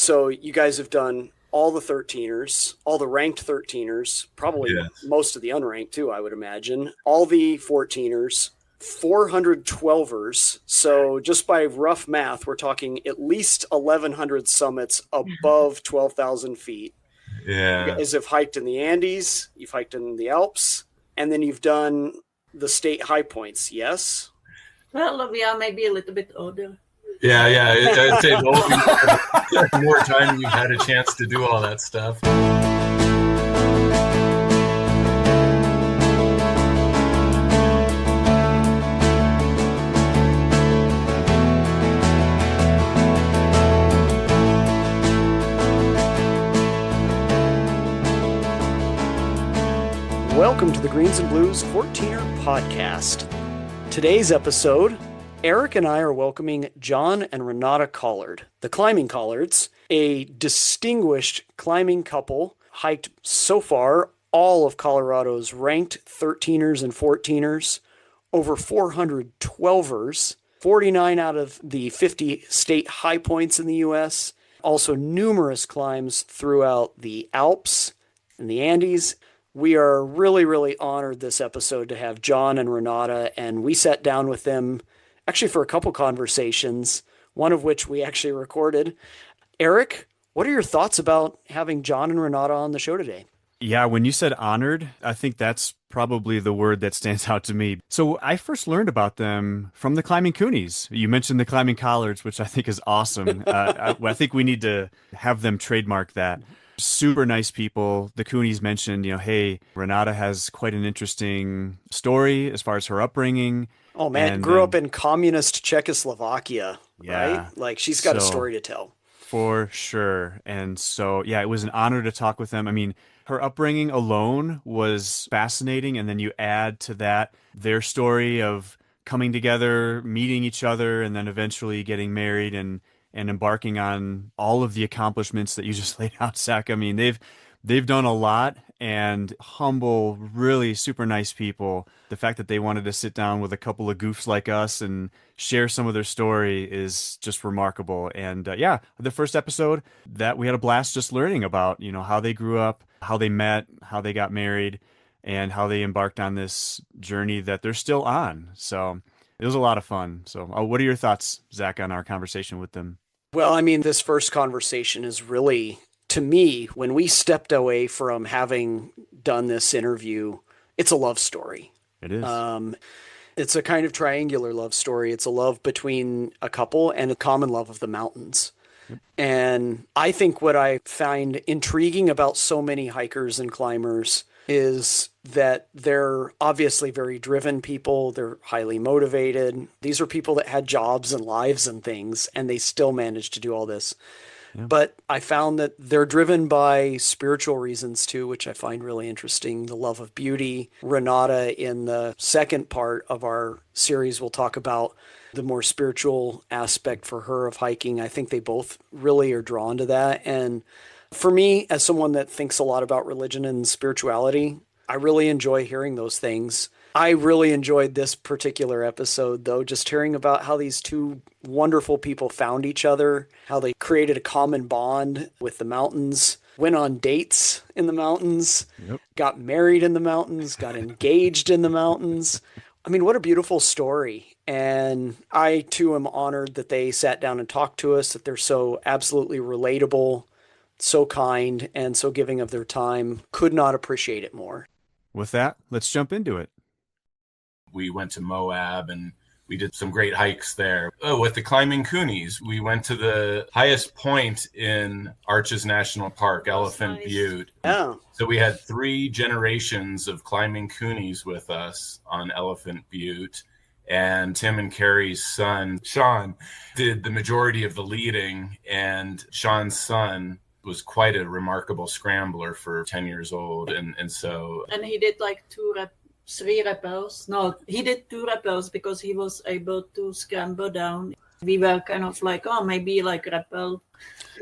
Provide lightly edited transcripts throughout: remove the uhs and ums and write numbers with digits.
So you guys have done all the 13ers, all the ranked 13ers, probably most of the unranked too, I would imagine, all the 14ers, 412ers. So just by rough math, we're talking at least 1,100 summits above 12,000 feet. Yeah. You guys have hiked in the Andes, you've hiked in the Alps, and then you've done the state high points, yes? Well, we are maybe a little bit older. Yeah. I'd say the more time you've had a chance to do all that stuff. Welcome to the Greens and Blues 14er podcast. Today's episode, Eric and I are welcoming John and Renata Collard, the climbing Collards, a distinguished climbing couple, hiked so far all of Colorado's ranked 13ers and 14ers, over 400 12ers, 49 out of the 50 state high points in the U.S., also numerous climbs throughout the Alps and the Andes. We are really, really honored this episode to have John and Renata, and we sat down with them actually for a couple conversations, one of which we actually recorded. Eric, what are your thoughts about having John and Renata on the show today? Yeah, when you said honored, I think that's probably the word that stands out to me. So I first learned about them from the climbing Coonies. You mentioned the climbing Collards, which I think is awesome. I think we need to have them trademark that. Super nice people. The Coonies mentioned, hey, Renata has quite an interesting story as far as her upbringing. Oh, man, grew up in communist Czechoslovakia, right? Like, she's got a story to tell. For sure. And so, it was an honor to talk with them. I mean, her upbringing alone was fascinating. And then you add to that their story of coming together, meeting each other, and then eventually getting married and embarking on all of the accomplishments that you just laid out, Zach. I mean, they've done a lot, and humble, really super nice people. The fact that they wanted to sit down with a couple of goofs like us and share some of their story is just remarkable. And the first episode that we had a blast just learning about, how they grew up, how they met, how they got married, and how they embarked on this journey that they're still on. So it was a lot of fun. So what are your thoughts, Zach, on our conversation with them? Well, I mean, this first conversation is really, to me, when we stepped away from having done this interview, it's a love story. It is. It's a kind of triangular love story. It's a love between a couple and a common love of the mountains. Yep. And I think what I find intriguing about so many hikers and climbers is that they're obviously very driven people. They're highly motivated. These are people that had jobs and lives and things, and they still managed to do all this. Yeah. But I found that they're driven by spiritual reasons too, which I find really interesting. The love of beauty. Renata, in the second part of our series, will talk about the more spiritual aspect for her of hiking. I think they both really are drawn to that. And for me, as someone that thinks a lot about religion and spirituality, I really enjoy hearing those things. I really enjoyed this particular episode, though, just hearing about how these two wonderful people found each other, how they created a common bond with the mountains, went on dates in the mountains, got married in the mountains, got engaged in the mountains. I mean, what a beautiful story. And I, too, am honored that they sat down and talked to us, that they're so absolutely relatable, so kind, and so giving of their time. Could not appreciate it more. With that, let's jump into it. We went to Moab and we did some great hikes there. Oh, with the climbing Coonies, we went to the highest point in Arches National Park, Elephant Butte. Yeah. So we had 3 generations of climbing Coonies with us on Elephant Butte. And Tim and Carrie's son, Sean, did the majority of the leading. And Sean's son was quite a remarkable scrambler for 10 years old. And he did like 3 rappels. No, he did 2 rappels because he was able to scramble down. We were kind of like, maybe like rappel.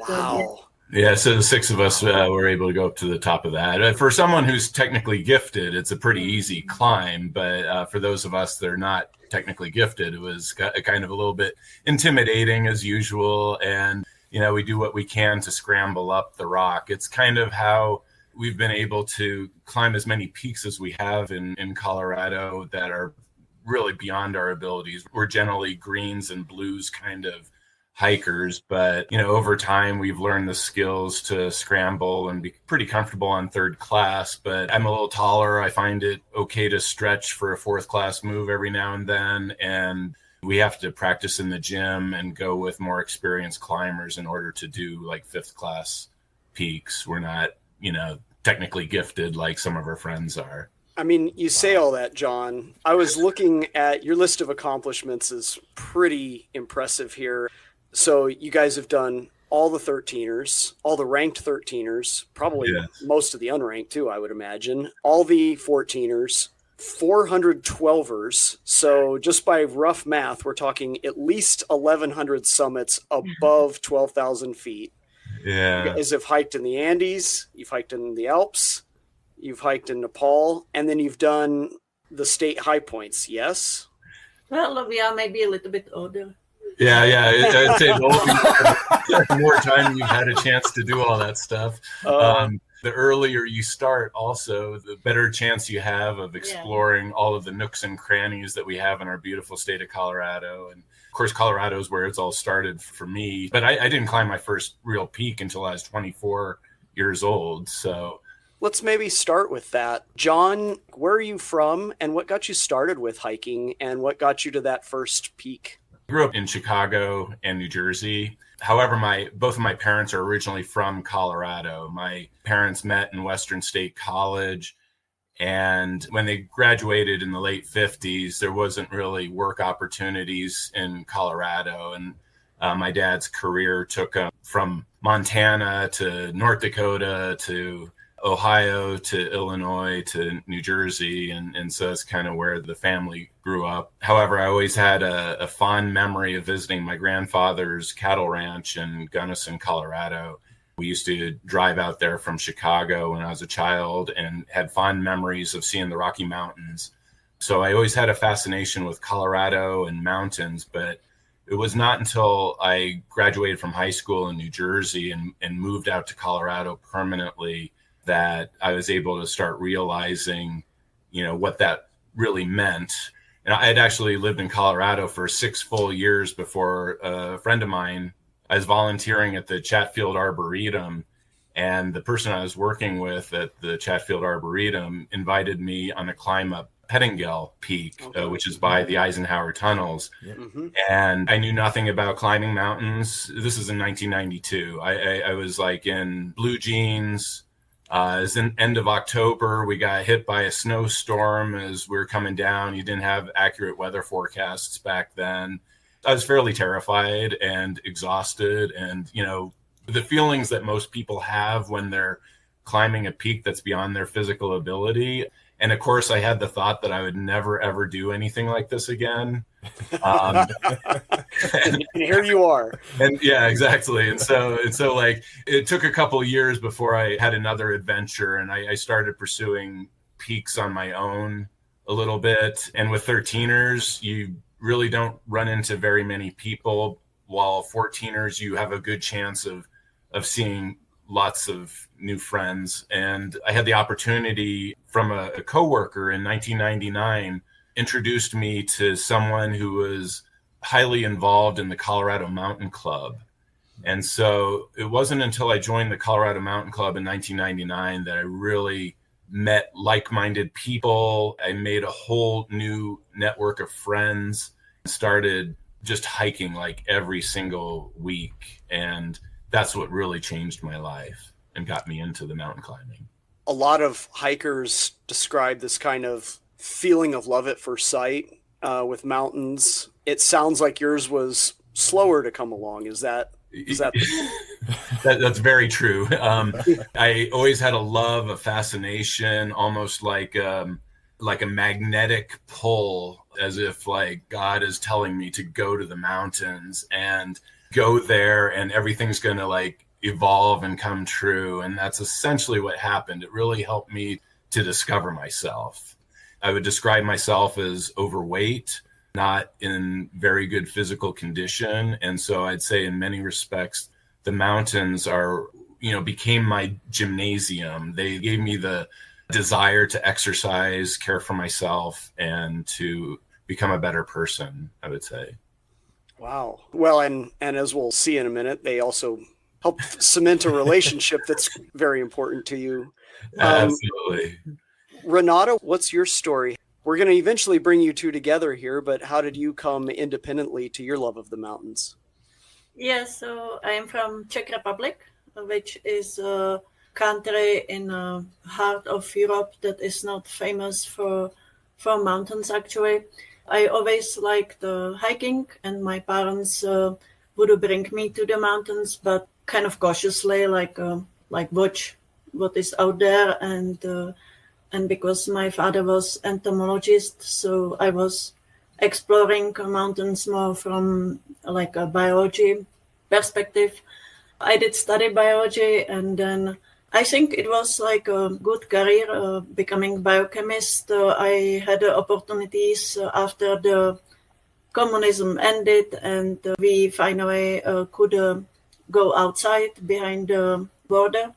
Wow. Yeah, so the 6 of us were able to go up to the top of that. For someone who's technically gifted, it's a pretty easy climb. But for those of us that are not technically gifted, it was kind of a little bit intimidating as usual. And we do what we can to scramble up the rock. It's kind of how we've been able to climb as many peaks as we have in Colorado that are really beyond our abilities. We're generally greens and blues kind of hikers, but over time we've learned the skills to scramble and be pretty comfortable on third class. But I'm a little taller. I find it okay to stretch for a fourth class move every now and then, and we have to practice in the gym and go with more experienced climbers in order to do like fifth class peaks. We're not technically gifted like some of our friends are. I mean, you say all that, John. I was looking at your list of accomplishments is pretty impressive here. So you guys have done all the 13ers, all the ranked 13ers, probably most of the unranked too, I would imagine, all the 14ers, 412ers. So just by rough math, we're talking at least 1,100 summits above 12,000 feet. Yeah. You guys have hiked in the Andes, you've hiked in the Alps, you've hiked in Nepal, and then you've done the state high points, yes? Well, we are maybe a little bit older. Yeah. I'd say the more time you've had a chance to do all that stuff. The earlier you start, also, the better chance you have of exploring all of the nooks and crannies that we have in our beautiful state of Colorado. And of course, Colorado is where it's all started for me. But I didn't climb my first real peak until I was 24 years old. So let's maybe start with that. John, where are you from and what got you started with hiking and what got you to that first peak? I grew up in Chicago and New Jersey. However, both of my parents are originally from Colorado. My parents met in Western State College, and when they graduated in the late 50s, there wasn't really work opportunities in Colorado. And my dad's career took him from Montana to North Dakota to Ohio to Illinois to New Jersey. And so it's kind of where the family grew up. However, I always had a fond memory of visiting my grandfather's cattle ranch in Gunnison, Colorado. We used to drive out there from Chicago when I was a child and had fond memories of seeing the Rocky Mountains. So I always had a fascination with Colorado and mountains, but it was not until I graduated from high school in New Jersey and moved out to Colorado permanently that I was able to start realizing, what that really meant. And I had actually lived in Colorado for 6 full years before a friend of mine. I was volunteering at the Chatfield Arboretum, and the person I was working with at the Chatfield Arboretum invited me on a climb up Pettingill Peak, which is by the Eisenhower Tunnels. Mm-hmm. And I knew nothing about climbing mountains. This is in 1992. I was like in blue jeans. It was in end of October. We got hit by a snowstorm as we were coming down. You didn't have accurate weather forecasts back then. I was fairly terrified and exhausted. And, the feelings that most people have when they're climbing a peak that's beyond their physical ability. And of course, I had the thought that I would never, ever do anything like this again. And here you are. And yeah, exactly. And so like it took a couple of years before I had another adventure, and I started pursuing peaks on my own a little bit. And with 13ers, you really don't run into very many people, while 14ers, you have a good chance of seeing lots of new friends. And I had the opportunity from a coworker in 1999 introduced me to someone who was highly involved in the Colorado Mountain Club. And so it wasn't until I joined the Colorado Mountain Club in 1999 that I really met like-minded people. I made a whole new network of friends, started just hiking like every single week. And that's what really changed my life and got me into the mountain climbing. A lot of hikers describe this kind of feeling of love at first sight with mountains. It sounds like yours was slower to come along. Is that That's very true. I always had a love, a fascination, almost like a magnetic pull, as if like God is telling me to go to the mountains and go there and everything's going to like evolve and come true. And that's essentially what happened. It really helped me to discover myself. I would describe myself as overweight, not in very good physical condition. And so I'd say in many respects, the mountains are, became my gymnasium. They gave me the desire to exercise, care for myself, and to become a better person, I would say. Wow. Well, and as we'll see in a minute, they also help cement a relationship that's very important to you. Absolutely. Renata, what's your story? We're going to eventually bring you two together here, but how did you come independently to your love of the mountains? Yes, so I am from Czech Republic, which is a country in the heart of Europe that is not famous for mountains, actually. I always liked hiking, and my parents would bring me to the mountains, but kind of cautiously, like watch what is out there, and because my father was entomologist, so I was exploring mountains more from like a biology perspective. I did study biology, and then I think it was like a good career becoming biochemist. I had opportunities after the communism ended, and we finally could go outside behind the border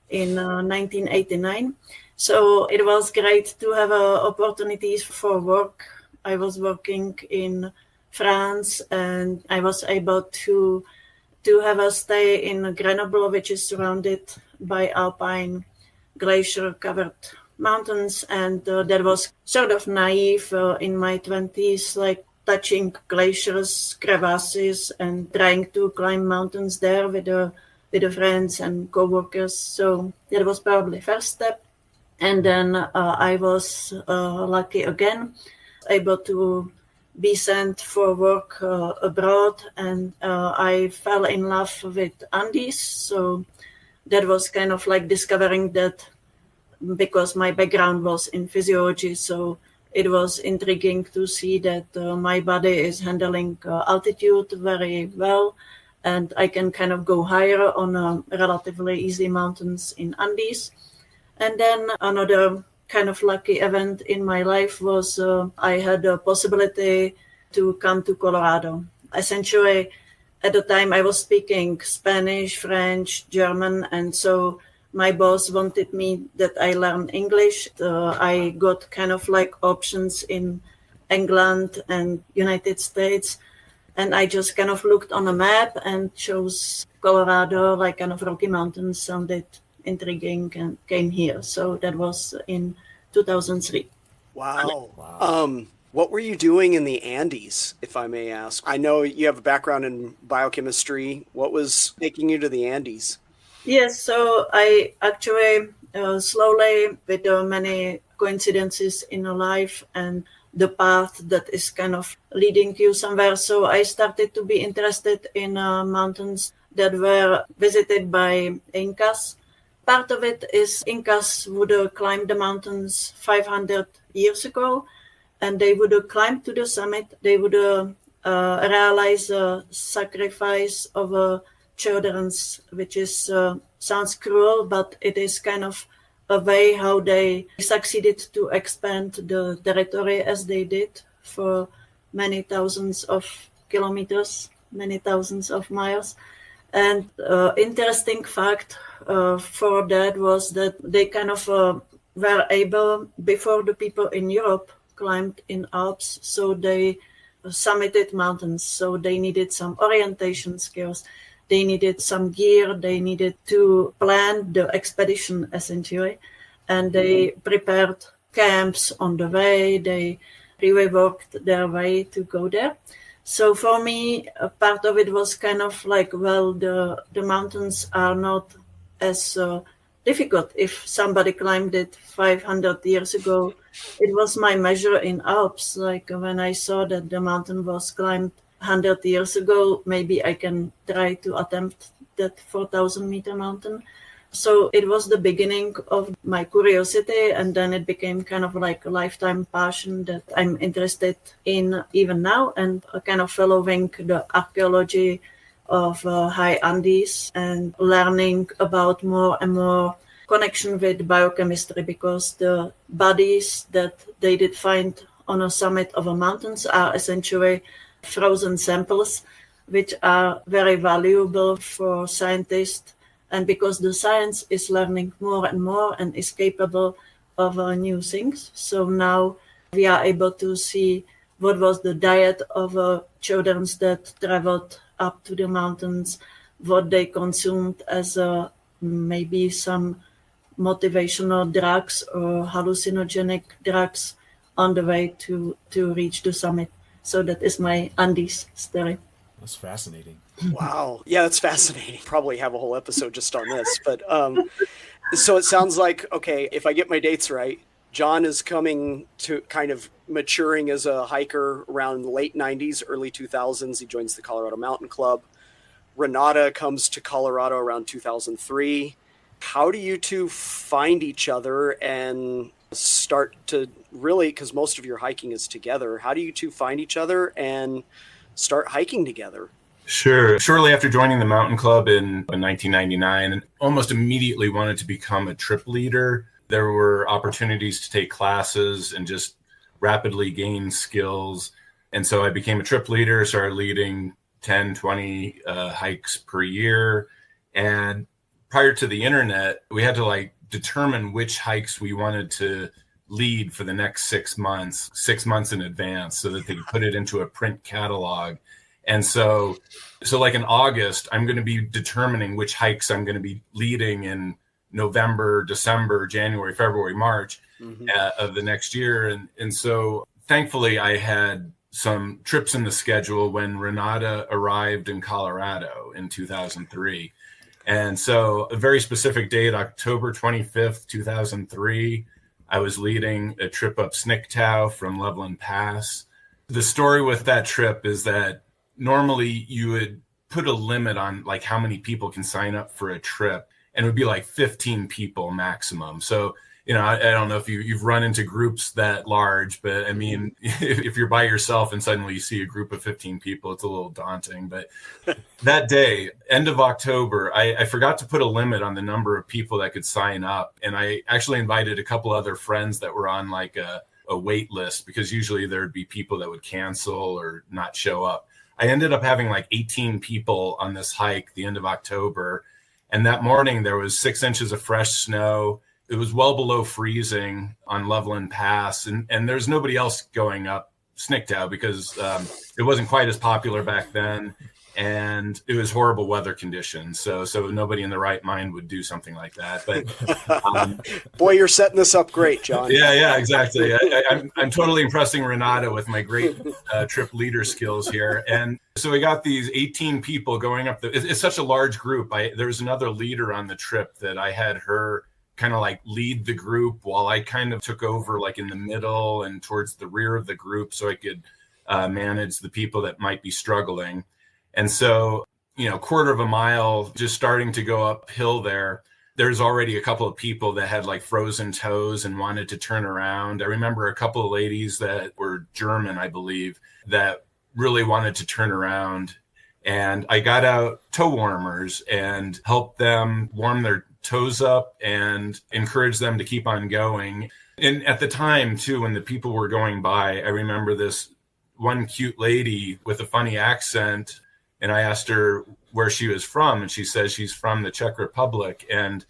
in 1989. So it was great to have opportunities for work. I was working in France, and I was able to have a stay in Grenoble, which is surrounded by alpine glacier-covered mountains, and that was sort of naive in my 20s, like touching glaciers, crevasses, and trying to climb mountains there with the friends and co-workers. So that was probably first step. And then I was lucky again, able to be sent for work abroad, and I fell in love with Andes. So that was kind of like discovering that, because my background was in physiology, so it was intriguing to see that my body is handling altitude very well, and I can kind of go higher on relatively easy mountains in Andes. And then another kind of lucky event in my life was I had a possibility to come to Colorado. Essentially, at the time I was speaking Spanish, French, German, and so my boss wanted me that I learn English. I got kind of like options in England and United States, and I just kind of looked on a map and chose Colorado, like kind of Rocky Mountains sounded intriguing, and came here. So that was in 2003. Wow. What were you doing in the Andes, if I may ask? I know you have a background in biochemistry. What was taking you to the Andes? Yes, so I actually slowly, with many coincidences in life and the path that is kind of leading you somewhere. So I started to be interested in mountains that were visited by Incas. Part of it is Incas would climb the mountains 500 years ago, and they would climb to the summit. They would realize a sacrifice of children's, which is sounds cruel, but it is kind of a way how they succeeded to expand the territory as they did for many thousands of kilometers, many thousands of miles. And interesting fact for that was that they kind of were able, before the people in Europe climbed in Alps, so they summited mountains. So they needed some orientation skills. They needed some gear. They needed to plan the expedition, essentially. And they prepared camps on the way. They really worked their way to go there. So for me, a part of it was kind of like, well, the mountains are not as difficult. If somebody climbed it 500 years ago, it was my measure in Alps. Like when I saw that the mountain was climbed 100 years ago, maybe I can try to attempt that 4,000-meter mountain. So it was the beginning of my curiosity, and then it became kind of like a lifetime passion that I'm interested in even now, and kind of following the archaeology of high Andes and learning about more and more connection with biochemistry, because the bodies that they did find on a summit of a mountains are essentially frozen samples which are very valuable for scientists. And because the science is learning more and more and is capable of new things. So now we are able to see what was the diet of children that traveled up to the mountains, what they consumed as maybe some motivational drugs or hallucinogenic drugs on the way to reach the summit. So that is my Andes story. That's fascinating. Wow. Yeah, that's fascinating. Probably have a whole episode just on this. But so it sounds like, okay, if I get my dates right, John is coming to kind of maturing as a hiker around the late 90s, early 2000s. He joins the Colorado Mountain Club. Renata comes to Colorado around 2003. How do you two find each other and start to really, because most of your hiking is together, how do you two find each other and start hiking together? Sure. Shortly after joining the mountain club in 1999, and almost immediately wanted to become a trip leader. There were opportunities to take classes and just rapidly gain skills. And so I became a trip leader, started leading 10, 20 hikes per year. And prior to the internet, we had to determine which hikes we wanted to lead for the next 6 months in advance, so that they could put it into a print catalog. And so in August, I'm going to be determining which hikes I'm going to be leading in November, December, January, February, March of the next year. And so thankfully I had some trips in the schedule when Renata arrived in Colorado in 2003. And so a very specific date, October 25th, 2003, I was leading a trip up Snicktow from Loveland Pass. The story with that trip is that normally you would put a limit on how many people can sign up for a trip, and it would be 15 people maximum. So, I don't know if you've run into groups that large, but I mean, if you're by yourself and suddenly you see a group of 15 people, it's a little daunting. But that day, end of October, I forgot to put a limit on the number of people that could sign up. And I actually invited a couple other friends that were on a wait list, because usually there'd be people that would cancel or not show up. I ended up having 18 people on this hike the end of October. And that morning there was 6 inches of fresh snow. It was well below freezing on Loveland Pass. And there's nobody else going up Snicktow because it wasn't quite as popular back then. And it was horrible weather conditions. So nobody in the right mind would do something like that. But boy, you're setting this up great, John. Yeah, exactly. I'm totally impressing Renata with my great trip leader skills here. And so we got these 18 people going up. It's such a large group. There was another leader on the trip that I had her kind of lead the group while I kind of took over in the middle and towards the rear of the group, so I could manage the people that might be struggling. And so, quarter of a mile, just starting to go uphill there's already a couple of people that had frozen toes and wanted to turn around. I remember a couple of ladies that were German, I believe, that really wanted to turn around. And I got out toe warmers and helped them warm their toes up and encourage them to keep on going. And at the time, too, when the people were going by, I remember this one cute lady with a funny accent. And I asked her where she was from, and she says she's from the Czech Republic. And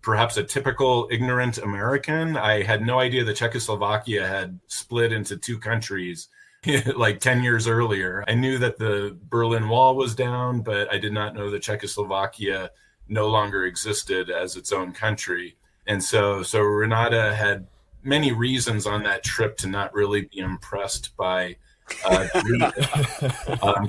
perhaps a typical ignorant American, I had no idea that Czechoslovakia had split into 2 countries 10 years earlier. I knew that the Berlin Wall was down, but I did not know that Czechoslovakia no longer existed as its own country. And so Renata had many reasons on that trip to not really be impressed by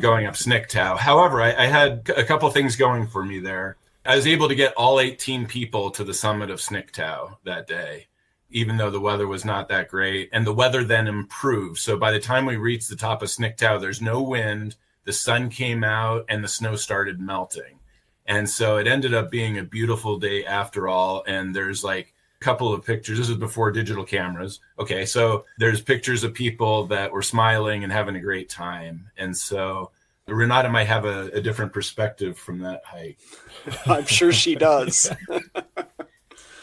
going up Snicktow. However, I had a couple things going for me there. I was able to get all 18 people to the summit of Snicktow that day, even though the weather was not that great. And the weather then improved. So by the time we reached the top of Snicktow, there's no wind, the sun came out, and the snow started melting. And so it ended up being a beautiful day after all. And there's couple of pictures. This is before digital cameras. Okay, so there's pictures of people that were smiling and having a great time. And so Renata might have a different perspective from that hike. I'm sure she does.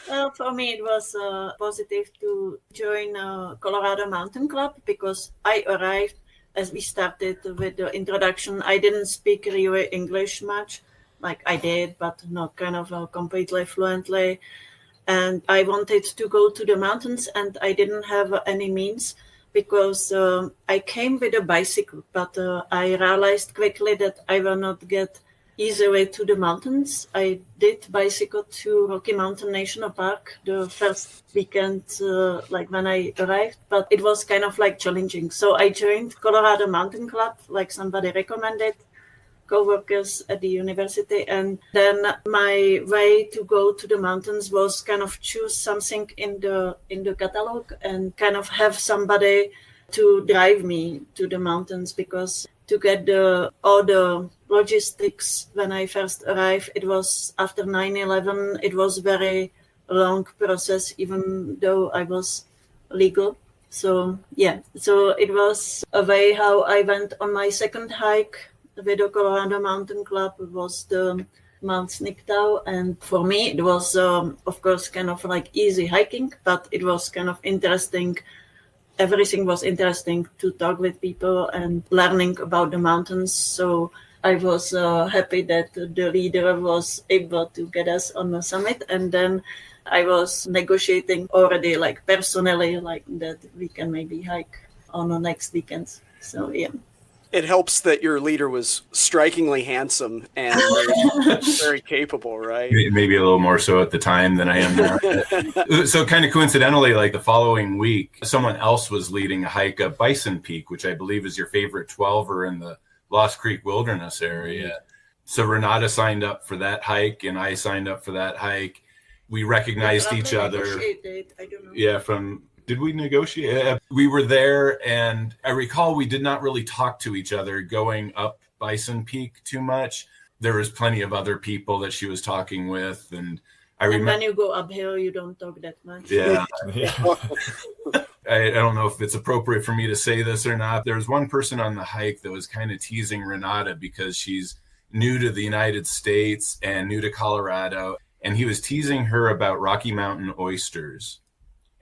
Well, for me, it was positive to join Colorado Mountain Club because I arrived as we started with the introduction, I didn't speak really English much. Like I did, but not kind of completely fluently. And I wanted to go to the mountains, and I didn't have any means because I came with a bicycle, but I realized quickly that I will not get easily to the mountains. I did bicycle to Rocky Mountain National Park the first weekend, like when I arrived, but it was kind of like challenging. So I joined Colorado Mountain Club, like somebody recommended, co-workers at the university, and then my way to go to the mountains was kind of choose something in the catalog and kind of have somebody to drive me to the mountains, because to get all the logistics when I first arrived, it was after 9/11. It was very long process, even though I was legal. So yeah, so it was a way how I went on my second hike with the Colorado Mountain Club. It was the Mount Snicktow, and for me it was of course kind of like easy hiking, but it was kind of interesting. Everything was interesting to talk with people and learning about the mountains. So I was happy that the leader was able to get us on the summit, and then I was negotiating already like personally, like that we can maybe hike on the next weekends. So yeah. It helps that your leader was strikingly handsome and very, very capable, right? Maybe a little more so at the time than I am now. So kind of coincidentally, like the following week, someone else was leading a hike up Bison Peak, which I believe is your favorite 12er in the Lost Creek Wilderness area. So Renata signed up for that hike, and I signed up for that hike. We recognized each other. I don't know. Yeah, did we negotiate? We were there, and I recall we did not really talk to each other going up Bison Peak too much. There was plenty of other people that she was talking with, and I remember when you go uphill, you don't talk that much. Yeah. I don't know if it's appropriate for me to say this or not. There was one person on the hike that was kind of teasing Renata because she's new to the United States and new to Colorado, and he was teasing her about Rocky Mountain oysters.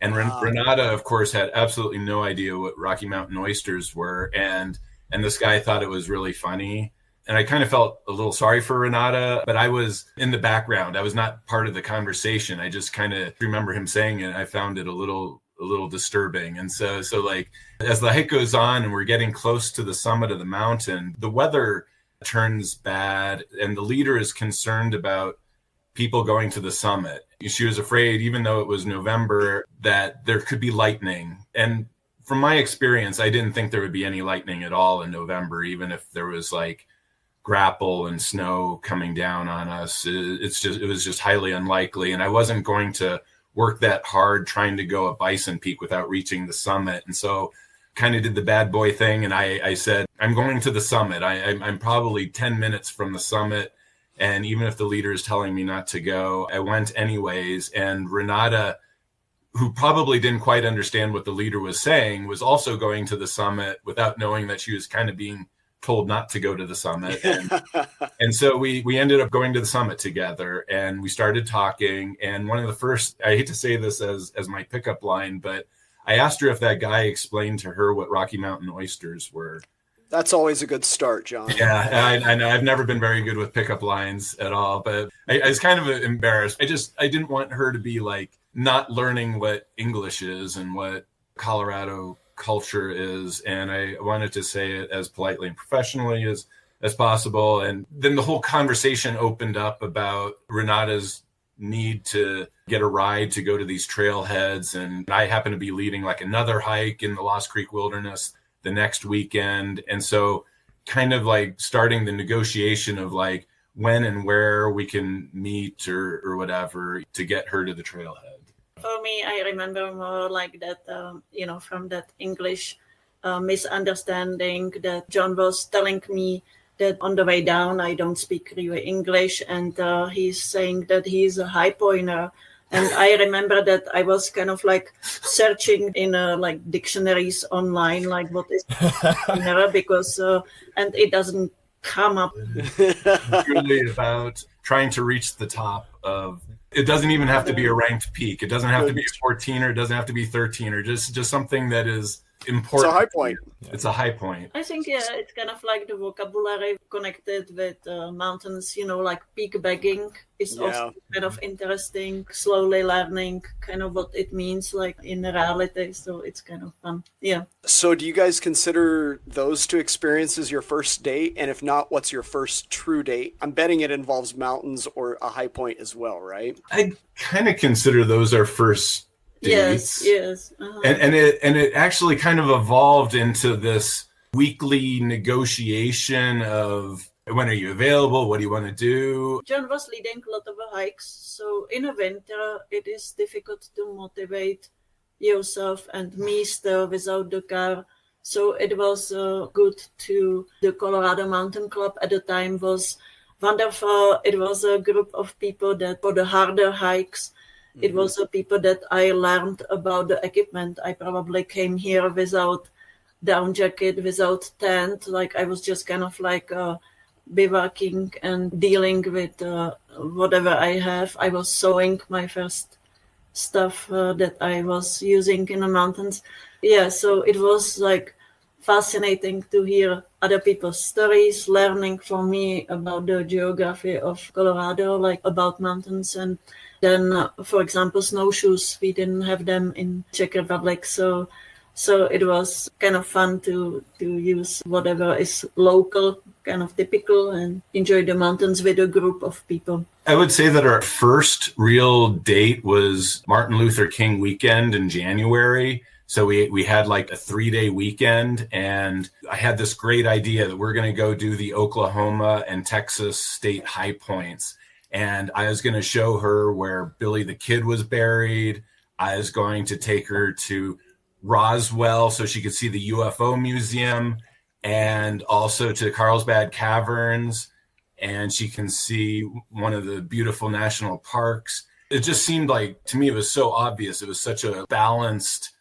And Renata, of course, had absolutely no idea what Rocky Mountain oysters were. And this guy thought it was really funny. And I kind of felt a little sorry for Renata, but I was in the background. I was not part of the conversation. I just kind of remember him saying it. I found it a little disturbing. And so like as the hike goes on and we're getting close to the summit of the mountain, the weather turns bad and the leader is concerned about people going to the summit. She was afraid, even though it was November, that there could be lightning. And from my experience, I didn't think there would be any lightning at all in November, even if there was like grapple and snow coming down on us. It was just highly unlikely. And I wasn't going to work that hard trying to go up Bison Peak without reaching the summit. And so kind of did the bad boy thing. And I said, I'm going to the summit. I'm probably 10 minutes from the summit. And even if the leader is telling me not to go, I went anyways. And Renata, who probably didn't quite understand what the leader was saying, was also going to the summit without knowing that she was kind of being told not to go to the summit. And so we ended up going to the summit together, and we started talking. And one of the first, I hate to say this as my pickup line, but I asked her if that guy explained to her what Rocky Mountain oysters were. That's always a good start, John. Yeah, I know. I've never been very good with pickup lines at all, but I was kind of embarrassed. I didn't want her to be like not learning what English is and what Colorado culture is. And I wanted to say it as politely and professionally as possible. And then the whole conversation opened up about Renata's need to get a ride to go to these trailheads. And I happen to be leading like another hike in the Lost Creek Wilderness the next weekend. And so kind of like starting the negotiation of like when and where we can meet or whatever to get her to the trailhead. For me, I remember more like that, from that English misunderstanding that John was telling me that on the way down, I don't speak really English. And he's saying that he's a high pointer. And I remember that I was kind of like searching in like dictionaries online, like what is pointer, because and it doesn't come up. It's really about trying to reach the top of. It doesn't even have to be a ranked peak. It doesn't have to be a 14er. It doesn't have to be 13er. Just something that is important. It's a high point. It's a high point. I think, yeah, it's kind of like the vocabulary connected with mountains, like peak bagging is also kind of interesting, slowly learning kind of what it means like in reality. So it's kind of fun. Yeah. So do you guys consider those two experiences your first date? And if not, what's your first true date? I'm betting it involves mountains or a high point as well, right? I kind of consider those our first dates. Yes. And it actually kind of evolved into this weekly negotiation of when are you available? What do you want to do? John was leading a lot of hikes. So in a winter, it is difficult to motivate yourself and me still without the car. So it was good to the Colorado Mountain Club at the time was wonderful. It was a group of people that for the harder hikes, it was people that I learned about the equipment. I probably came here without down jacket, without tent. Like I was just kind of like bivouacking and dealing with whatever I have. I was sewing my first stuff that I was using in the mountains. Yeah, so it was like fascinating to hear other people's stories, learning from me about the geography of Colorado, like about mountains. And then, for example, snowshoes, we didn't have them in Czech Republic. So it was kind of fun to use whatever is local, kind of typical, and enjoy the mountains with a group of people. I would say that our first real date was Martin Luther King weekend in January. So we had like a 3-day weekend, and I had this great idea that we're going to go do the Oklahoma and Texas state high points. And I was going to show her where Billy the Kid was buried. I was going to take her to Roswell so she could see the UFO museum, and also to Carlsbad Caverns, and she can see one of the beautiful national parks. It just seemed like, to me, it was so obvious. It was such a balanced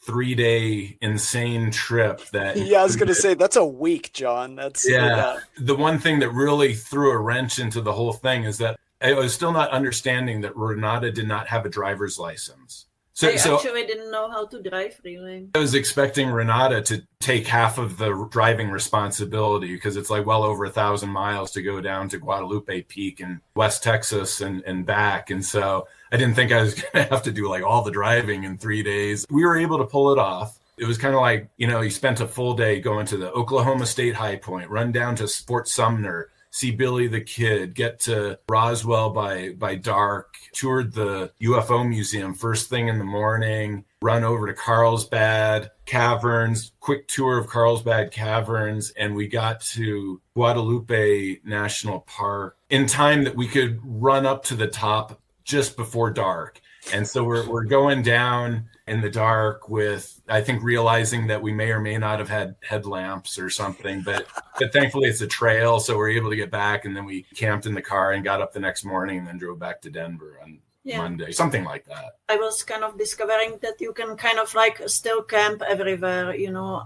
3-day insane trip that I was going to say that's a week, John. That's The one thing that really threw a wrench into the whole thing is that I was still not understanding that Renata did not have a driver's license. I actually didn't know how to drive, really. I was expecting Renata to take half of the driving responsibility because it's like well over 1,000 miles to go down to Guadalupe Peak in West Texas and back. And so I didn't think I was going to have to do like all the driving in 3 days. We were able to pull it off. It was kind of like, you spent a full day going to the Oklahoma State High Point, run down to Fort Sumner, see Billy the Kid, get to Roswell by dark, toured the UFO museum first thing in the morning, run over to Carlsbad Caverns, quick tour of Carlsbad Caverns, and we got to Guadalupe National Park in time that we could run up to the top just before dark. And so we're going down in the dark with, I think, realizing that we may or may not have had headlamps or something, but thankfully it's a trail, so we're able to get back, and then we camped in the car and got up the next morning and then drove back to Denver on Monday, something like that. I was kind of discovering that you can kind of like still camp everywhere,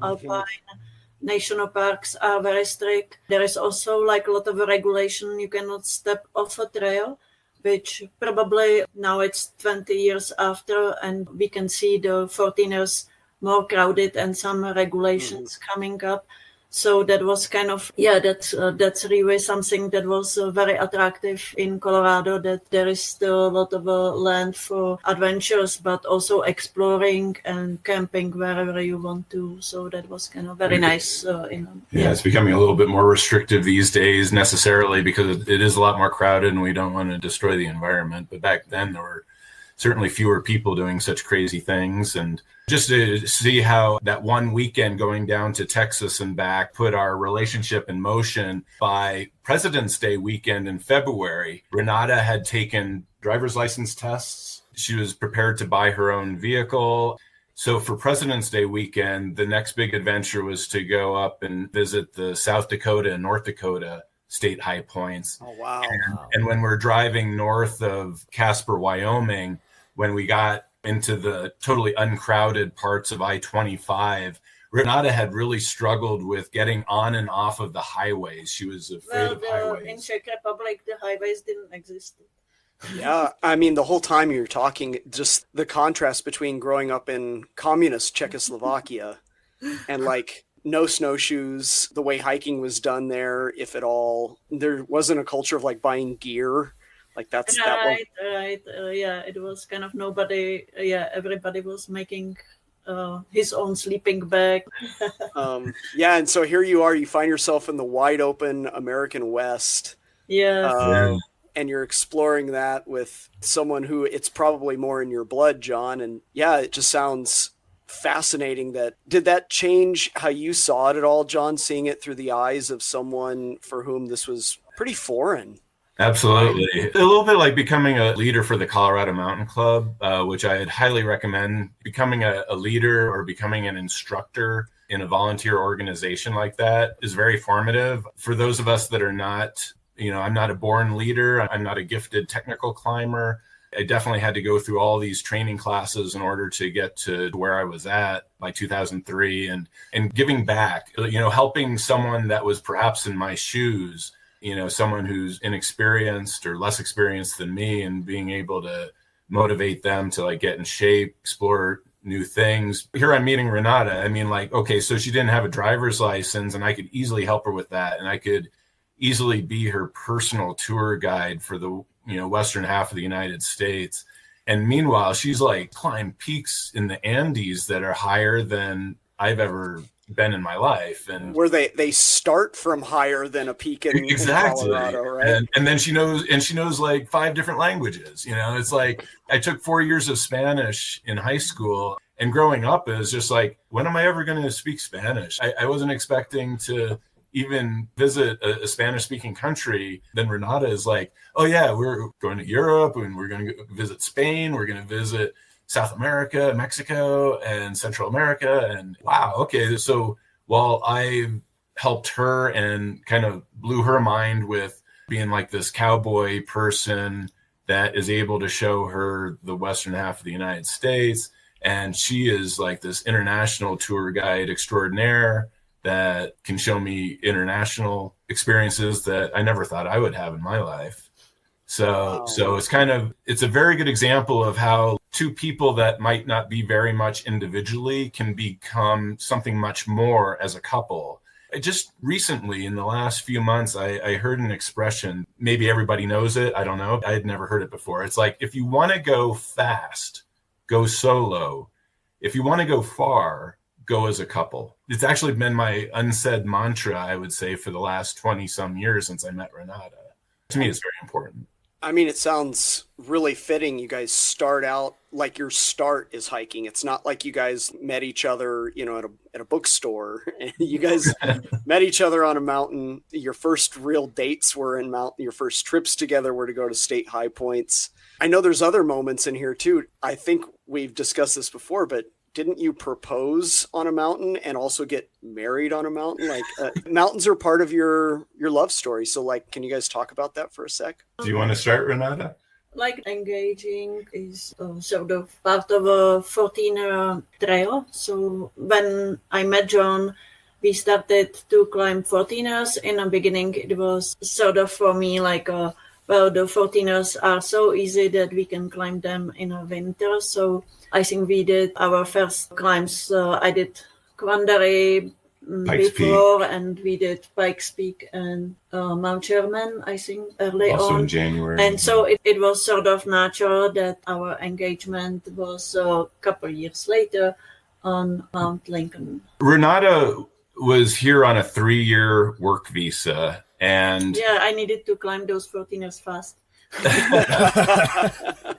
alpine national parks are very strict. There is also like a lot of regulation. You cannot step off a trail, which probably now it's 20 years after, and we can see the 14ers more crowded and some regulations coming up. So that was kind of, that's really something that was very attractive in Colorado, that there is still a lot of land for adventures, but also exploring and camping wherever you want to. So that was kind of very nice. It's becoming a little bit more restrictive these days necessarily because it is a lot more crowded and we don't want to destroy the environment. But back then there were certainly fewer people doing such crazy things. And just to see how that one weekend going down to Texas and back put our relationship in motion. By President's Day weekend in February, Renata had taken driver's license tests. She was prepared to buy her own vehicle. So for President's Day weekend, the next big adventure was to go up and visit the South Dakota and North Dakota state high points. Oh, wow. And when we're driving north of Casper, Wyoming, when we got into the totally uncrowded parts of I-25, Renata had really struggled with getting on and off of the highways. She was afraid of highways. In Czech Republic, the highways didn't exist. Yeah, I mean, the whole time you're talking, just the contrast between growing up in communist Czechoslovakia and like no snowshoes, the way hiking was done there, if at all. There wasn't a culture of like buying gear. Like that one. Right. Yeah, it was kind of nobody. Yeah, everybody was making his own sleeping bag. Yeah, and so here you are, you find yourself in the wide open American West, Yes. uh, and you're exploring that with someone who it's probably more in your blood, John. And yeah, it just sounds fascinating. That did that change how you saw it at all, John, seeing it through the eyes of someone for whom this was pretty foreign? Absolutely. A little bit like becoming a leader for the Colorado Mountain Club, which I'd highly recommend. Becoming a leader or becoming an instructor in a volunteer organization like that is very formative. For those of us that are not, I'm not a born leader, I'm not a gifted technical climber. I definitely had to go through all these training classes in order to get to where I was at by 2003, and giving back, helping someone that was perhaps in my shoes, someone who's inexperienced or less experienced than me, and being able to motivate them to like get in shape, explore new things. Here I'm meeting Renata. I mean, like, okay, so she didn't have a driver's license, and I could easily help her with that. And I could easily be her personal tour guide for the, western half of the United States. And meanwhile, she's like climbed peaks in the Andes that are higher than I've ever been in my life, and where they start from higher than a peak in Colorado, right? And then she knows like 5 different languages. It's like I took 4 years of Spanish in high school, and growing up is just like, when am I ever going to speak Spanish? I wasn't expecting to even visit a Spanish speaking country. Then Renata is like, oh yeah, we're going to Europe, and we're going to visit Spain, we're going to visit South America, Mexico, and Central America. And wow, okay. So while I helped her and kind of blew her mind with being like this cowboy person that is able to show her the western half of the United States, and she is like this international tour guide extraordinaire that can show me international experiences that I never thought I would have in my life. So it's a very good example of how two people that might not be very much individually can become something much more as a couple. Just recently, in the last few months, I heard an expression. Maybe everybody knows it. I don't know. I had never heard it before. It's like, if you want to go fast, go solo. If you want to go far, go as a couple. It's actually been my unsaid mantra, I would say, for the last 20 some years since I met Renata. To me, it's very important. I mean, it sounds really fitting. You guys start out like your start is hiking. It's not like you guys met each other, at a bookstore. You guys met each other on a mountain. Your first real dates were in mountain. Your first trips together were to go to state high points. I know there's other moments in here too. I think we've discussed this before, but didn't you propose on a mountain and also get married on a mountain? Like mountains are part of your love story. So like, can you guys talk about that for a sec? Do you want to start, Renata? Like engaging is sort of part of a 14 trail. So when I met John, we started to climb 14ers. In the beginning, it was sort of for me like, well, the 14ers are so easy that we can climb them in a winter. So I think we did our first climbs. I did Kwandaree before, and we did Pikes Peak and Mount Sherman, I think, early also on. In January. And so it was sort of natural that our engagement was a couple of years later on Mount Lincoln. Renata was here on a 3-year work visa. And yeah, I needed to climb those 14ers fast.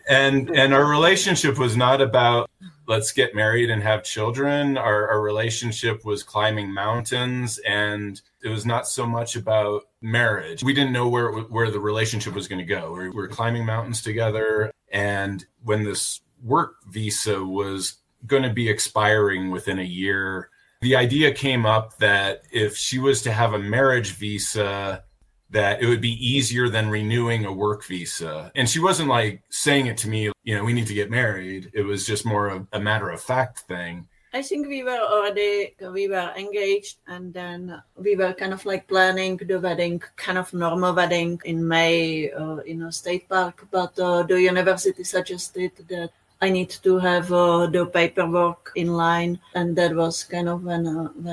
and our relationship was not about let's get married and have children. Our relationship was climbing mountains, and it was not so much about marriage. We didn't know where the relationship was going to go. We were climbing mountains together, and when this work visa was going to be expiring within a year, the idea came up that if she was to have a marriage visa, that it would be easier than renewing a work visa. And she wasn't like saying it to me, we need to get married. It was just more of a matter of fact thing. I think we were engaged, and then we were kind of like planning the wedding, kind of normal wedding in May in a state park. But the university suggested that I need to have the paperwork in line, and that was kind of when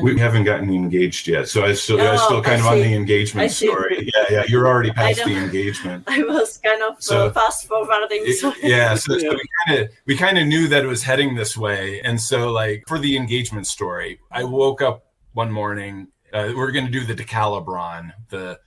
We haven't gotten engaged yet, so I still kind of on the engagement story. Yeah, you're already past the engagement. I was kind of fast forwarding. So we kind of knew that it was heading this way, and so like for the engagement story, I woke up one morning. We're going to do the Decalibron, the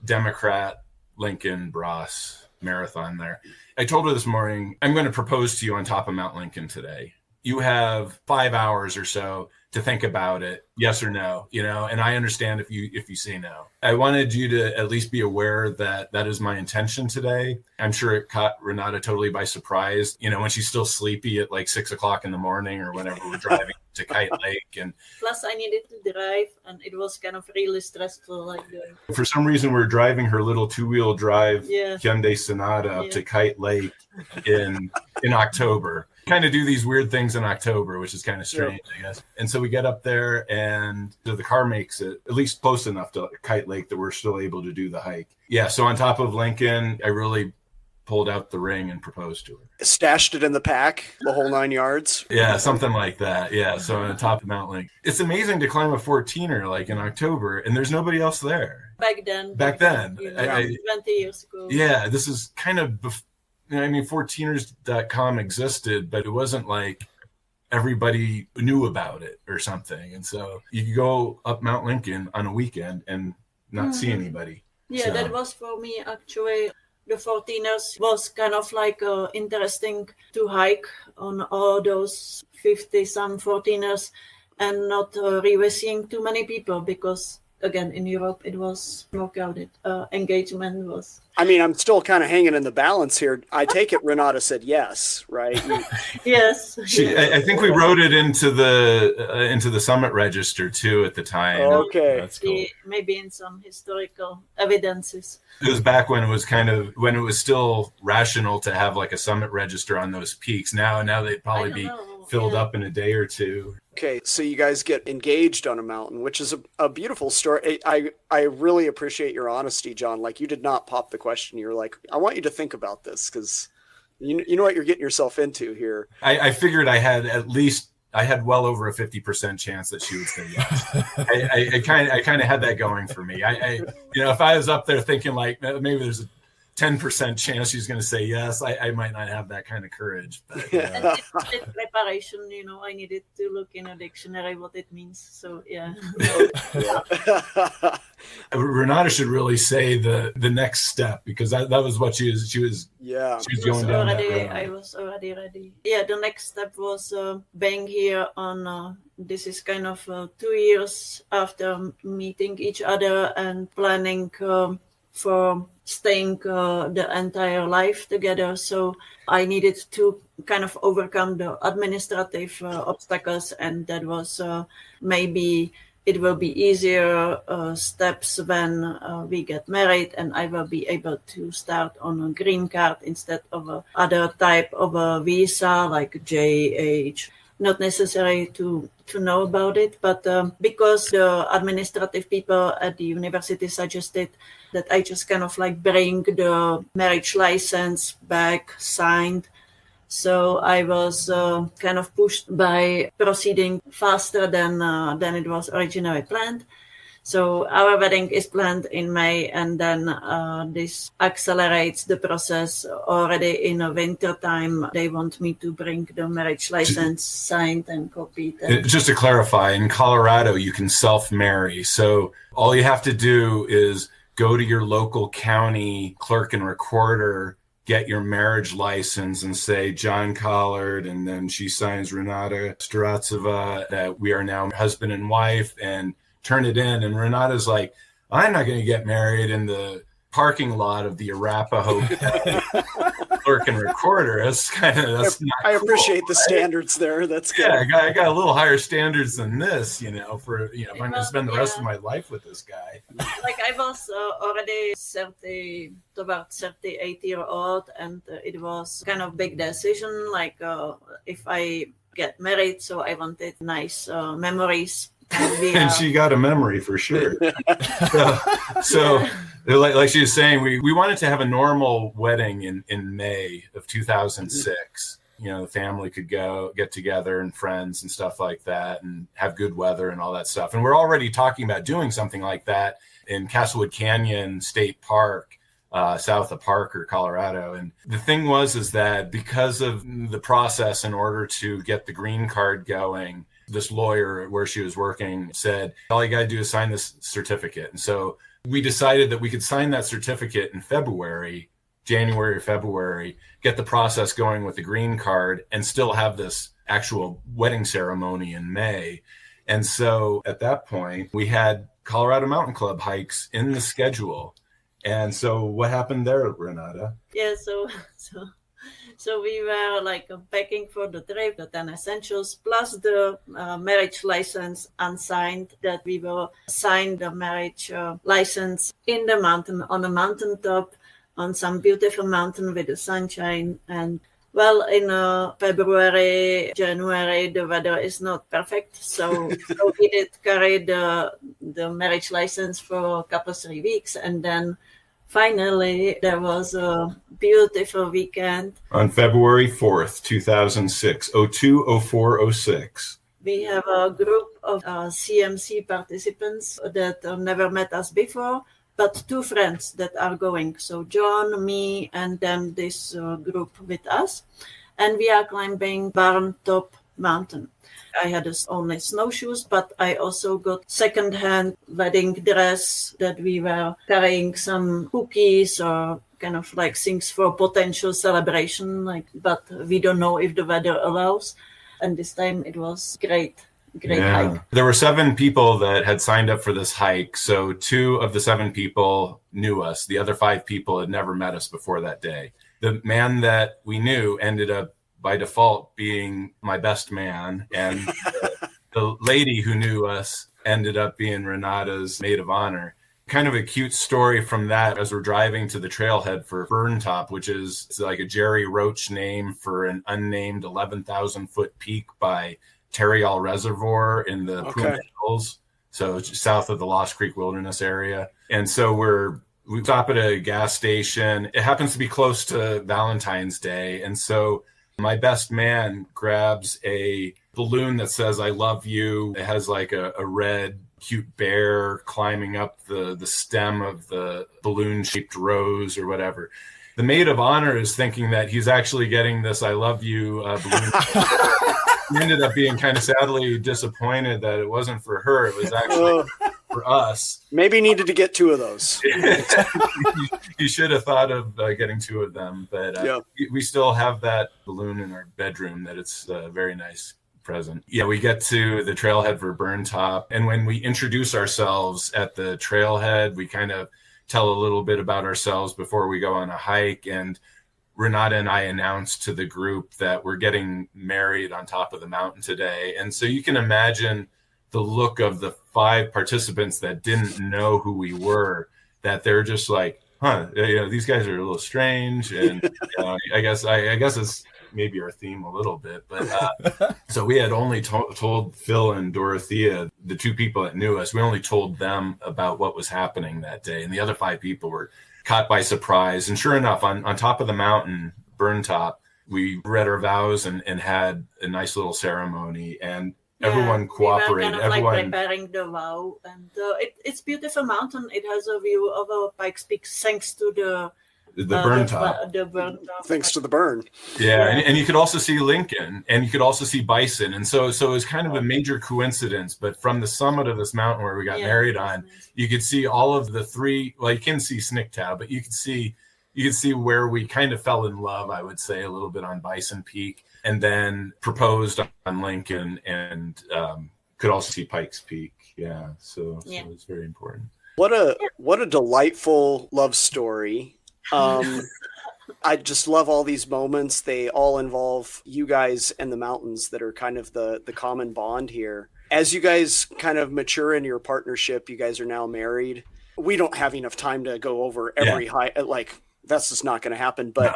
Democrat Lincoln Bros marathon there. I told her this morning, I'm going to propose to you on top of Mount Lincoln today. You have 5 hours or so to think about it, yes or no, and I understand if you say no. I wanted you to at least be aware that that is my intention today. I'm sure it caught Renata totally by surprise, when she's still sleepy at like 6 o'clock in the morning or whenever we're driving to Kite Lake. And plus I needed to drive, and it was kind of really stressful. For some reason, we're driving her little 2-wheel drive Hyundai Sonata up to Kite Lake in October. Kind of do these weird things in October, which is kind of strange, I guess. And so we get up there, and the car makes it at least close enough to Kite Lake that we're still able to do the hike. Yeah, so on top of Lincoln, I really pulled out the ring and proposed to her. Stashed it in the pack, the whole 9 yards. Yeah, something like that. Yeah, so on the top of Mount Lincoln. It's amazing to climb a 14er like in October, and there's nobody else there. Back then. 20 years ago. Yeah, this is kind of 14ers.com existed, but it wasn't like everybody knew about it or something. And so you could go up Mount Lincoln on a weekend and not see anybody. Yeah, so that was for me actually. The 14ers was kind of like interesting to hike on all those 50-some 14ers and not really seeing too many people because, again, in Europe it was more crowded. Engagement was... I'm still kind of hanging in the balance here. I take it Renata said yes, right? Yes. I think we wrote it into the summit register too at the time. Okay. That's cool. Maybe in some historical evidences. It was back when it was still rational to have like a summit register on those peaks. Now they'd probably be filled up in a day or two. Okay, so you guys get engaged on a mountain, which is a beautiful story. I really appreciate your honesty, John. Like, you did not pop the question. You're like, I want you to think about this because you know what you're getting yourself into here. I figured I had well over a 50% chance that she would say yes. I kind of had that going for me. If I was up there thinking like maybe there's a 10% chance she's going to say yes, I might not have that kind of courage. But and it's preparation, I needed to look in a dictionary what it means. So yeah. Renata should really say the next step because that was what she was going down that road. I was already ready. Yeah, the next step was being here on this is kind of 2 years after meeting each other and planning for staying the entire life together. So I needed to kind of overcome the administrative obstacles, and that was maybe it will be easier steps when we get married and I will be able to start on a green card instead of a other type of a visa like JH. Not necessary to know about it, but because the administrative people at the university suggested that I just kind of like bring the marriage license back signed. So I was kind of pushed by proceeding faster than it was originally planned. So our wedding is planned in May, and then this accelerates the process. Already in a winter time, they want me to bring the marriage license signed and copied. Just to clarify, in Colorado, you can self-marry. So all you have to do is go to your local county clerk and recorder, get your marriage license and say John Collard, and then she signs Renata Staratsova that we are now husband and wife, and turn it in. And Renata's like, I'm not going to get married in the parking lot of the Arapahoe clerk and recorder. That's not I appreciate cool, the standards there. That's good. Yeah, I got a little higher standards than this, if I'm going to spend the rest of my life with this guy. Like I was already 38 years old, and it was kind of big decision. Like if I get married, so I wanted nice memories. And she got a memory for sure. so like she was saying, we wanted to have a normal wedding in May of 2006. the family could go get together and friends and stuff like that and have good weather and all that stuff. And we're already talking about doing something like that in Castlewood Canyon State Park, south of Parker, Colorado. And the thing is that because of the process in order to get the green card going, this lawyer where she was working said, all you got to do is sign this certificate. And so we decided that we could sign that certificate in January or February, get the process going with the green card, and still have this actual wedding ceremony in May. And so at that point, we had Colorado Mountain Club hikes in the schedule. And so what happened there, Renata? Yeah, so we were like packing for the trip, the 10 essentials, plus the marriage license unsigned, that we will sign the marriage license in the mountain, on a mountaintop, on some beautiful mountain with the sunshine. And well, in February, January, the weather is not perfect. So we did carry the marriage license for a couple, 3 weeks. And then finally, there was a beautiful weekend. On February 4th, 2006, 02/04/06. We have a group of CMC participants that never met us before, but 2 friends that are going. So John, me, and then this group with us. And we are climbing Barn Top Mountain. I had only snowshoes, but I also got secondhand wedding dress that we were carrying, some cookies or kind of like things for potential celebration. But we don't know if the weather allows. And this time it was great hike. There were 7 people that had signed up for this hike. So 2 of the 7 people knew us. The other 5 people had never met us before that day. The man that we knew ended up by default being my best man. And the lady who knew us ended up being Renata's maid of honor. Kind of a cute story from that as we're driving to the trailhead for Burn Top, which is like a Jerry Roach name for an unnamed 11,000 foot peak by Tarryall Reservoir in the Puma Hills. So it's south of the Lost Creek Wilderness area. And so we stop at a gas station. It happens to be close to Valentine's Day. And so my best man grabs a balloon that says, "I love you." It has like a red, cute bear climbing up the stem of the balloon-shaped rose or whatever. The maid of honor is thinking that he's actually getting this "I love you" balloon. He ended up being kind of sadly disappointed that it wasn't for her. It was actually for us. Maybe needed to get 2 of those. You should have thought of getting 2 of them, but we still have that balloon in our bedroom. That it's a very nice present. Yeah, we get to the trailhead for Burn Top, and when we introduce ourselves at the trailhead, we kind of tell a little bit about ourselves before we go on a hike. And Renata and I announced to the group that we're getting married on top of the mountain today. And so you can imagine the look of the 5 participants that didn't know who we were, that they're just like, these guys are a little strange. And I guess it's maybe our theme a little bit, but so we had only told Phil and Dorothea, the 2 people that knew us, we only told them about what was happening that day. And the other 5 people were caught by surprise. And sure enough, on top of the mountain, Burn Top, we read our vows and had a nice little ceremony. And everyone cooperated. We were kind of like preparing the vow, and it's beautiful mountain. It has a view of Pikes Peak thanks to the Burn Top. The Burn Top. Thanks to the burn. Yeah. And you could also see Lincoln, and you could also see Bison. And so it was kind of a major coincidence. But from the summit of this mountain where we got married on, you could see all of the 3. Well, you can see Snicktow, but you could see where we kind of fell in love, I would say, a little bit on Bison Peak, and then proposed on Lincoln, and could also see Pikes Peak. Yeah. So it's very important. What a delightful love story. I just love all these moments. They all involve you guys and the mountains that are kind of the common bond here. As you guys kind of mature in your partnership, you guys are now married. We don't have enough time to go over every high, like that's just not going to happen. But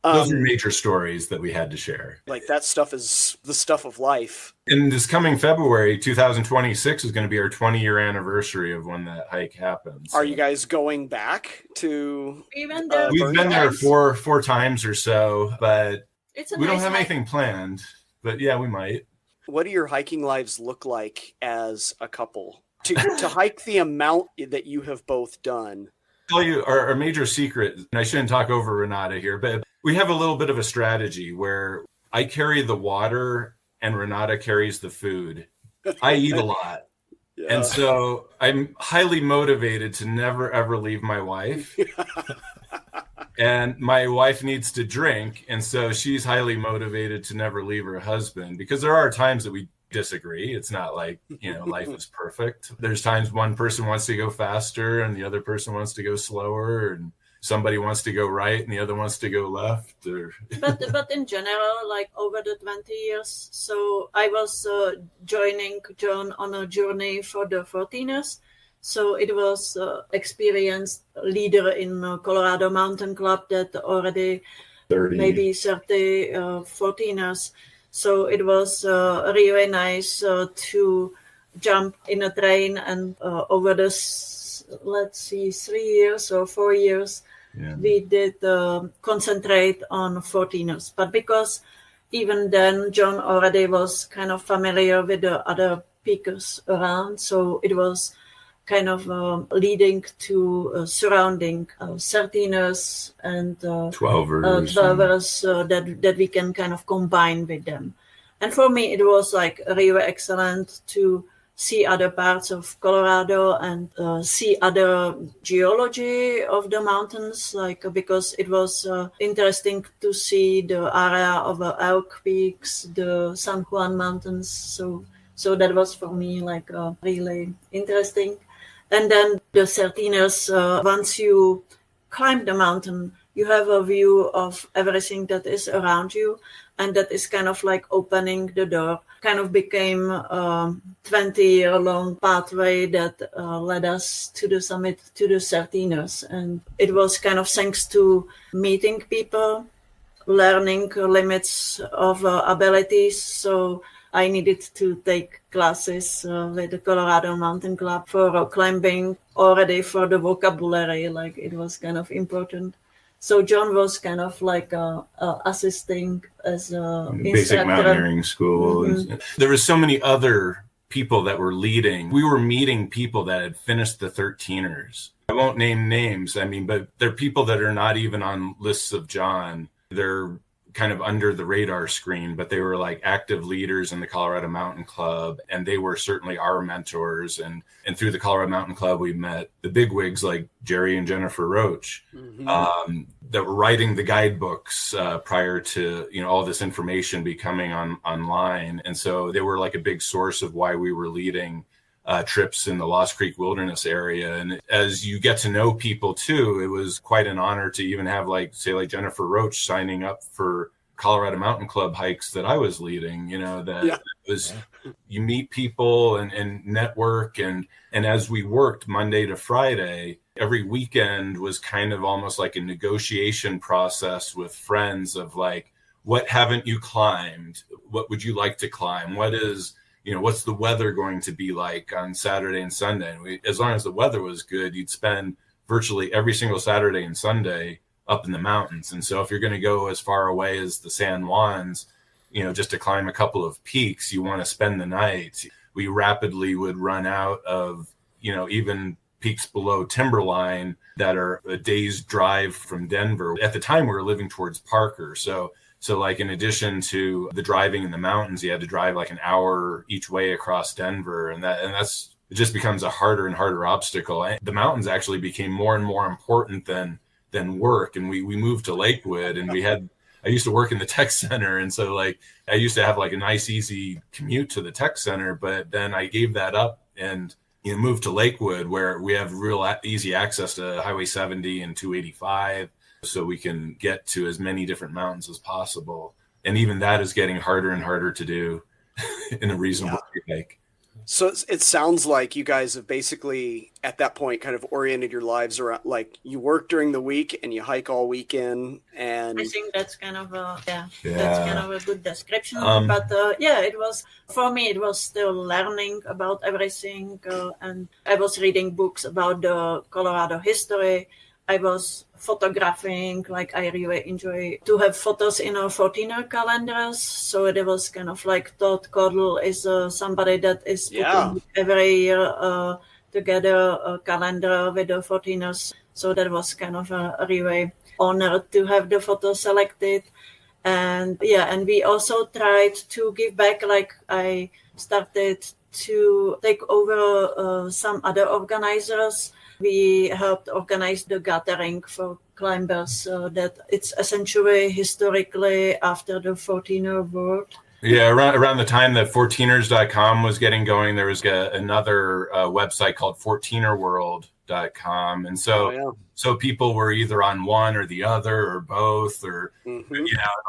those are major stories that we had to share. Like that stuff is the stuff of life. And this coming February, 2026 is going to be our 20-year anniversary of when that hike happened. So. Are you guys going back to? We've been there. We've been there four times or so, but It's a We don't nice have hike. anything planned, but yeah, we might. What do your hiking lives look like as a couple? To hike the amount that you have both done. Tell you our major secret, and I shouldn't talk over Renata here, but we have a little bit of a strategy where I carry the water and Renata carries the food. I eat a lot. Yeah. And so I'm highly motivated to never ever leave my wife. And my wife needs to drink. And so she's highly motivated to never leave her husband, because there are times that we disagree. It's not like, life is perfect. There's times one person wants to go faster and the other person wants to go slower, and somebody wants to go right and the other wants to go left. But in general, like over the 20 years, so I was joining John on a journey for the 14ers. So it was experienced leader in Colorado Mountain Club that already 30. maybe 30 14ers. So it was really nice to jump in a train, and over this, let's see, 3 years or 4 years, we did concentrate on 14ers. But because even then John already was kind of familiar with the other peakers around, so it was kind of leading to surrounding 13ers and 12ers that we can kind of combine with them. And for me, it was like really excellent to see other parts of Colorado and see other geology of the mountains, like because it was interesting to see the area of Elk Peaks, the San Juan Mountains. So that was for me like really interesting. And then the 13ers, once you climb the mountain, you have a view of everything that is around you. And that is kind of like opening the door. Kind of became a 20-year-long pathway that led us to the summit, to the 13ers. And it was kind of thanks to meeting people, learning limits of abilities. So I needed to take classes with the Colorado Mountain Club for climbing, already for the vocabulary, like it was kind of important. So John was kind of like assisting as a basic mountaineering school. Mm-hmm. There was so many other people that were leading. We were meeting people that had finished the 13ers. I won't name names, but they're people that are not even on lists of John. They're kind of under the radar screen, but they were like active leaders in the Colorado Mountain Club, and they were certainly our mentors. And through the Colorado Mountain Club, we met the bigwigs like Jerry and Jennifer Roach, that were writing the guidebooks prior to all this information becoming online. And so they were like a big source of why we were leading trips in the Lost Creek Wilderness area. And as you get to know people too, it was quite an honor to even have like Jennifer Roach signing up for Colorado Mountain Club hikes that I was leading. You meet people and network, and as we worked Monday to Friday, every weekend was kind of almost like a negotiation process with friends of like, what haven't you climbed? What would you like to climb? What's the weather going to be like on Saturday and Sunday? As long as the weather was good, you'd spend virtually every single Saturday and Sunday up in the mountains. And so if you're going to go as far away as the San Juans, just to climb a couple of peaks, you want to spend the night. We rapidly would run out of, even peaks below timberline that are a day's drive from Denver. At the time, we were living towards Parker. So like in addition to the driving in the mountains, you had to drive like an hour each way across Denver. And that's, it just becomes a harder and harder obstacle. And the mountains actually became more and more important than work. And we moved to Lakewood, and I used to work in the tech center. And so like, I used to have like a nice, easy commute to the tech center, but then I gave that up and moved to Lakewood, where we have real easy access to Highway 70 and 285. So we can get to as many different mountains as possible. And even that is getting harder and harder to do in a reasonable hike. So it sounds like you guys have basically, at that point, kind of oriented your lives around, like you work during the week and you hike all weekend. And I think that's kind of that's kind of a good description. It was, for me, it was still learning about everything. And I was reading books about the Colorado history. I was photographing, like I really enjoy to have photos in our 14er calendars. So it was kind of like Todd Cordell is somebody that is putting every year together a calendar with the 14ers. So that was kind of a really honored to have the photos selected. And and we also tried to give back, like I started to take over some other organizers. We helped organize the gathering for climbers, that it's essentially historically after the 14er World. Yeah, around the time that 14ers.com was getting going, there was another website called 14erworld.com. And so people were either on one or the other or both, or,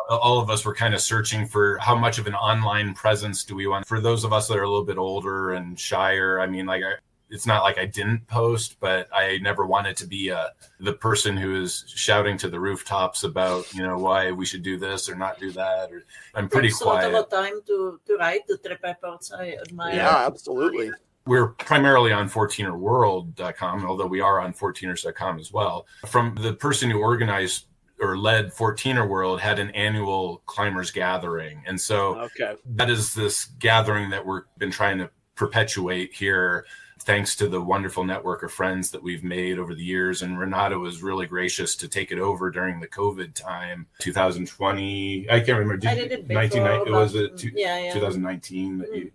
all of us were kind of searching for how much of an online presence do we want. For those of us that are a little bit older and shyer, I mean, like, it's not like I didn't post, but I never wanted to be the person who is shouting to the rooftops about, why we should do this or not do that. Or I'm pretty quiet. A lot of time to write the trip reports. I admire. Yeah, absolutely. We're primarily on 14erworld.com, although we are on 14ers.com as well. From the person who organized or led 14er World had an annual climbers gathering. And so that is this gathering that we've been trying to perpetuate here, thanks to the wonderful network of friends that we've made over the years. And Renata was really gracious to take it over during the COVID time, 2020. I can't remember. I did it before. Was it 2019 that you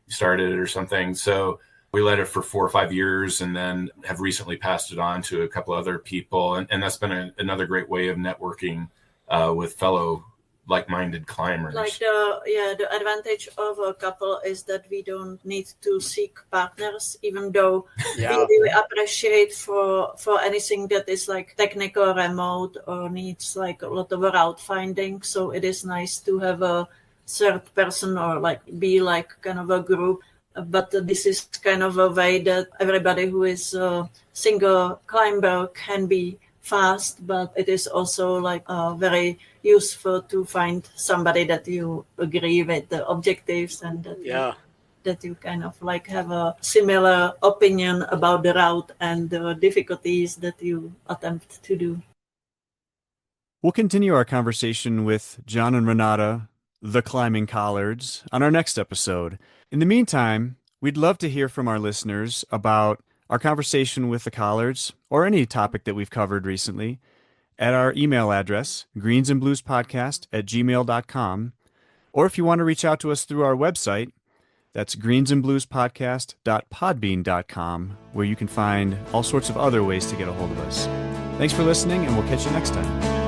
started it or something? So we led it for 4 or 5 years, and then have recently passed it on to a couple other people. And that's been another great way of networking with fellow like-minded climbers. Like the advantage of a couple is that we don't need to seek partners, even though we really appreciate for anything that is like technical, remote, or needs like a lot of route finding. So it is nice to have a third person, or like be like kind of a group. But this is kind of a way that everybody who is a single climber can be fast, but it is also like very useful to find somebody that you agree with the objectives, and that you kind of like have a similar opinion about the route and the difficulties that you attempt to do. We'll continue our conversation with John and Renata, the climbing Collards, on our next episode. In the meantime, we'd love to hear from our listeners about our conversation with the Collards, or any topic that we've covered recently, at our email address, greensandbluespodcast@gmail.com. Or if you want to reach out to us through our website, that's greensandbluespodcast.podbean.com, where you can find all sorts of other ways to get a hold of us. Thanks for listening, and we'll catch you next time.